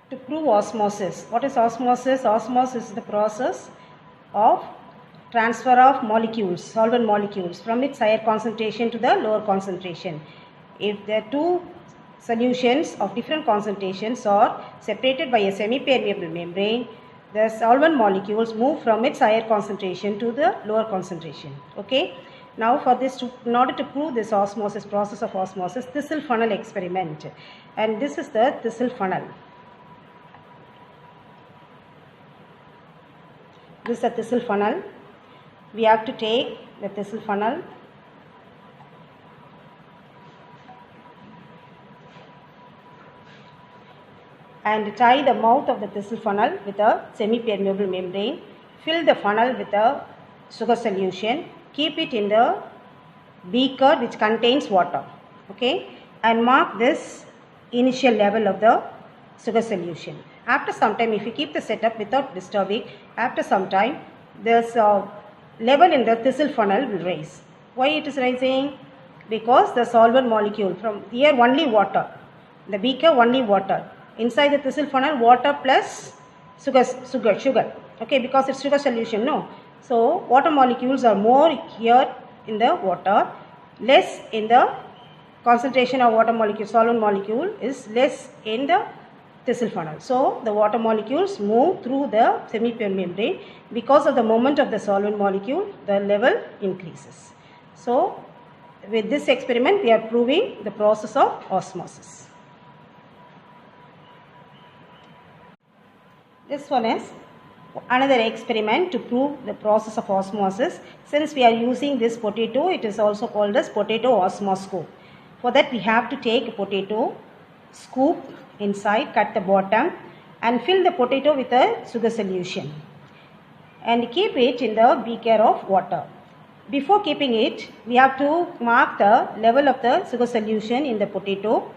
To prove osmosis. What is osmosis? Osmosis is the process of transfer of molecules, solvent molecules, from its higher concentration to the lower concentration. If the two solutions of different concentrations are separated by a semi-permeable membrane, the solvent molecules move from its higher concentration to the lower concentration. Okay. Now for this, in order to prove this osmosis, process of osmosis, Thistle funnel experiment, and this is the Thistle funnel. This is a Thistle funnel. We have to take the Thistle funnel and tie the mouth of the Thistle funnel with a semi-permeable membrane. Fill the funnel with a sugar solution. Keep it in the beaker which contains water. Okay, and mark this initial level of the sugar solution. After some time, if you keep the setup without disturbing, after some time, this level in the Thistle funnel will rise. Why it is rising? Because the solvent molecule, from here only water, the beaker only water. Inside the Thistle funnel, water plus sugar. Okay, because it's sugar solution, no. So water molecules are more here in the water, less in the concentration of water molecule, solvent molecule is less in the Thistle funnel. So the water molecules move through the semi-permeable membrane. Because of the moment of the solvent molecule, the level increases. So with this experiment, we are proving the process of osmosis. This one is another experiment to prove the process of osmosis. Since we are using this potato, it is also called as potato osmoscope. For that, we have to take a potato, scoop inside, cut the bottom, and fill the potato with a sugar solution and keep it in the beaker of water. Before keeping it, we have to mark the level of the sugar solution in the potato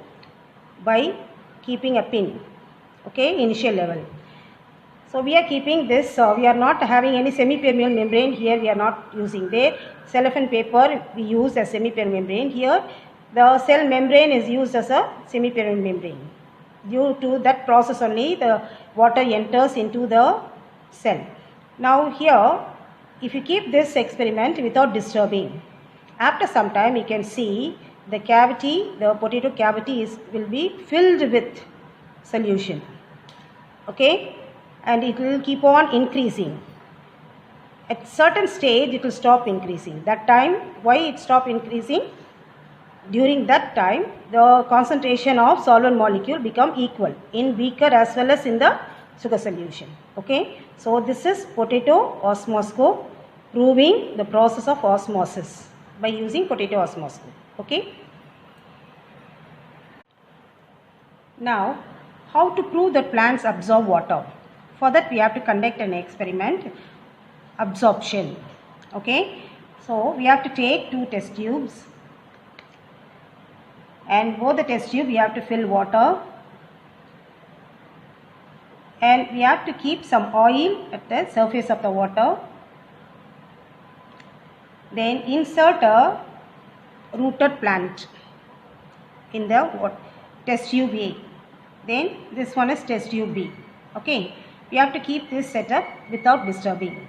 by keeping a pin. Okay, initial level. So we are keeping this, we are not having any semi-permeable membrane here, we are not using there. Cellophane paper we use as semi-permeable membrane. Here the cell membrane is used as a semi-permeable membrane. Due to that process only, the water enters into the cell. Now here, if you keep this experiment without disturbing, after some time you can see the cavity, the potato cavity will be filled with solution. Okay, and it will keep on increasing. At certain stage it will stop increasing. That time, why it stop increasing? During that time, the concentration of solvent molecule become equal in beaker as well as in the sugar solution. Okay, so this is potato osmoscope proving the process of osmosis by using potato osmoscope. Okay. Now, how to prove that plants absorb water? For that, we have to conduct an experiment, absorption. Okay, so we have to take two test tubes. And both the test tube we have to fill water, and we have to keep some oil at the surface of the water. Then insert a rooted plant in the test tube A. Then this one is test tube B. Okay, we have to keep this setup without disturbing.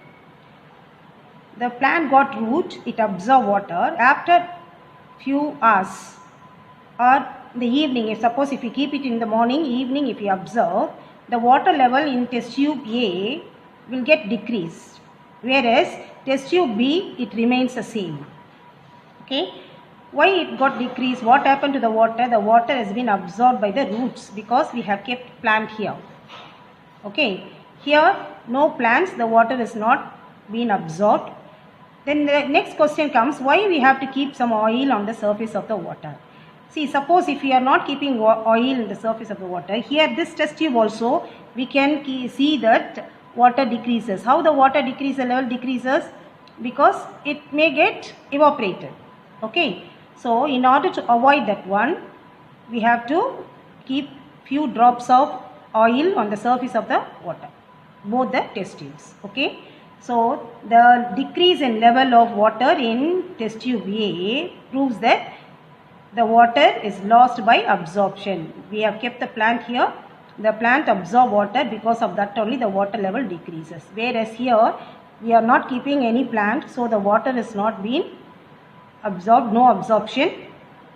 The plant got root, it absorbed water. After few hours or the evening, if you keep it in the morning, evening if you observe, the water level in test tube A will get decreased, whereas test tube B it remains the same. Okay, why it got decreased? What happened to the water? The water has been absorbed by the roots because we have kept plant here. Okay, here no plants, the water is not been absorbed. Then the next question comes, why we have to keep some oil on the surface of the water? See, suppose if we are not keeping oil in the surface of the water, here this test tube also we can see that water decreases. How the water decreases, the level decreases? Because it may get evaporated. Okay, so in order to avoid that one, we have to keep few drops of oil on the surface of the water, both the test tubes. Okay, so the decrease in level of water in test tube A proves that the water is lost by absorption. We have kept the plant here the plant absorb water, because of that only the water level decreases. Whereas here we are not keeping any plant, so the water is not being absorbed, no absorption.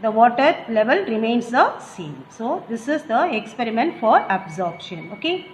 The water level remains the same. So this is the experiment for absorption. Okay.